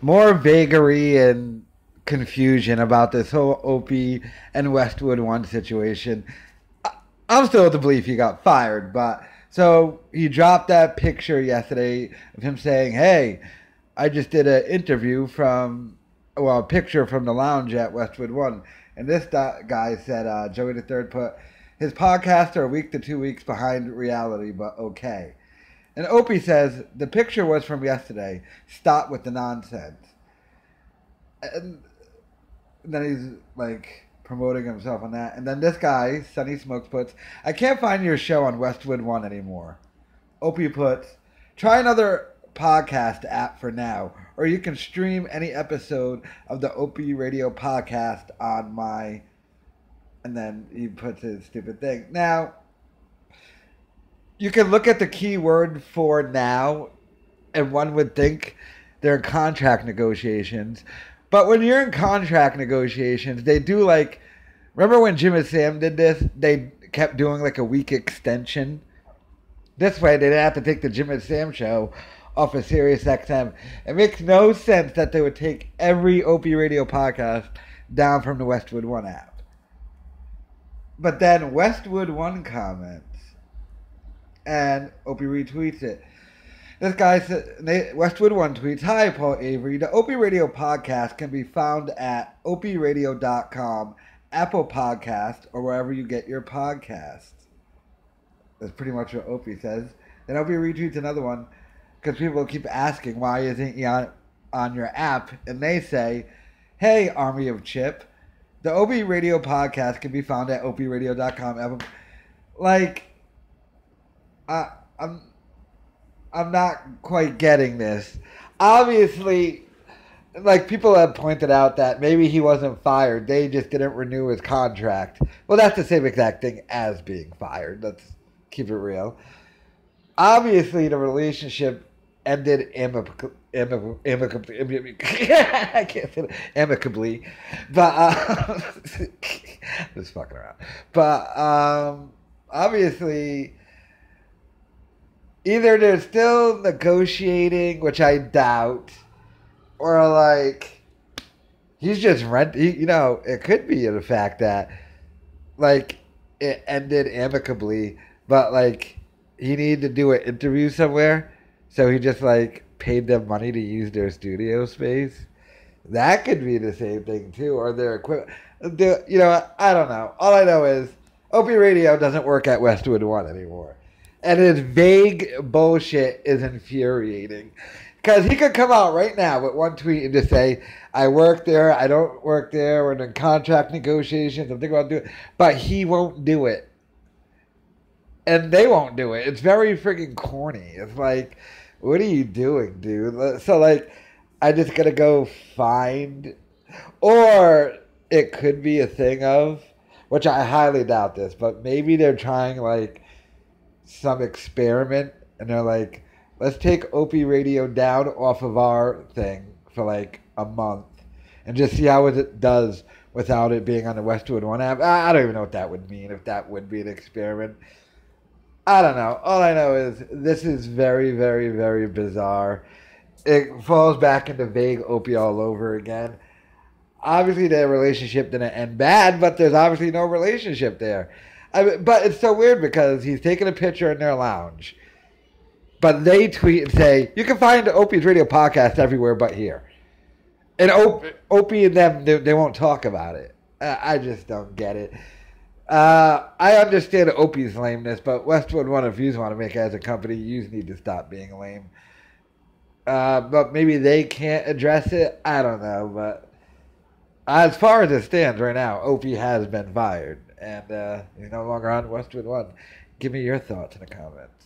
more vagary and confusion about this whole Opie and Westwood one situation. I'm still of the belief he got fired, but so he dropped that picture yesterday of him saying, "Hey, I just did an interview from, well, a picture from the lounge at Westwood One," and this guy said Joey the Third put his podcasts are a week to 2 weeks behind reality, but okay. And Opie says the picture was from yesterday. Stop with the nonsense. And then he's like promoting himself on that. And then this guy, Sunny Smokes, puts, I can't find your show on Westwood One anymore. Opie puts, try another podcast app for now, or you can stream any episode of the Opie Radio podcast on my. And then he puts his stupid thing. Now, you can look at the keyword for now, and one would think they're in contract negotiations. But when you're in contract negotiations, they do like. Remember when Jim and Sam did this? They kept doing like a week extension. This way, they didn't have to take the Jim and Sam show off of Sirius XM. It makes no sense that they would take every Opie Radio podcast down from the Westwood One app. But then Westwood One comments, and Opie retweets it. This guy said, Westwood One tweets, Hi, Paul Avery. The Opie Radio podcast can be found at opieradio.com, Apple Podcast, or wherever you get your podcasts. That's pretty much what Opie says. Then Opie retweets another one because people keep asking, why isn't he on your app? And they say, hey, Army of Chip, the Opie Radio podcast can be found at opieradio.com. Apple. Like, I'm not quite getting this. Obviously, like people have pointed out that maybe he wasn't fired. They just didn't renew his contract. Well, that's the same exact thing as being fired. Let's keep it real. Obviously, the relationship ended amicably. I can't say it, amicably, but just fucking around. But obviously either they're still negotiating, which I doubt, or like he's just you know, it could be the fact that like it ended amicably, but like he needed to do an interview somewhere, so he just like paid them money to use their studio space. That could be the same thing too, or their equipment. You know, I don't know. All I know is Opie Radio doesn't work at Westwood One anymore. And his vague bullshit is infuriating. Because he could come out right now with one tweet and just say, I work there, I don't work there, we're in contract negotiations, I'm thinking about doing it. But he won't do it. And they won't do it. It's very freaking corny. It's like, what are you doing, dude? So, like, I just gotta go find. Or it could be a thing of, which I highly doubt this, but maybe they're trying, like, some experiment, and they're like, let's take Opie Radio down off of our thing for like a month and just see how it does without it being on the Westwood One app. I don't even know what that would mean, if that would be an experiment. I don't know. All I know is this is very, very, very bizarre. It falls back into vague Opie all over again. Obviously, their relationship didn't end bad, but there's obviously no relationship there. But it's so weird because he's taking a picture in their lounge, but they tweet and say, you can find Opie's Radio podcast everywhere but here. And Opie and them, they won't talk about it. I just don't get it. I understand Opie's lameness, but Westwood One, if you want to make it as a company, you need to stop being lame. But maybe they can't address it. I don't know. But as far as it stands right now, Opie has been fired. And he's no longer on Westwood One. Give me your thoughts in the comments.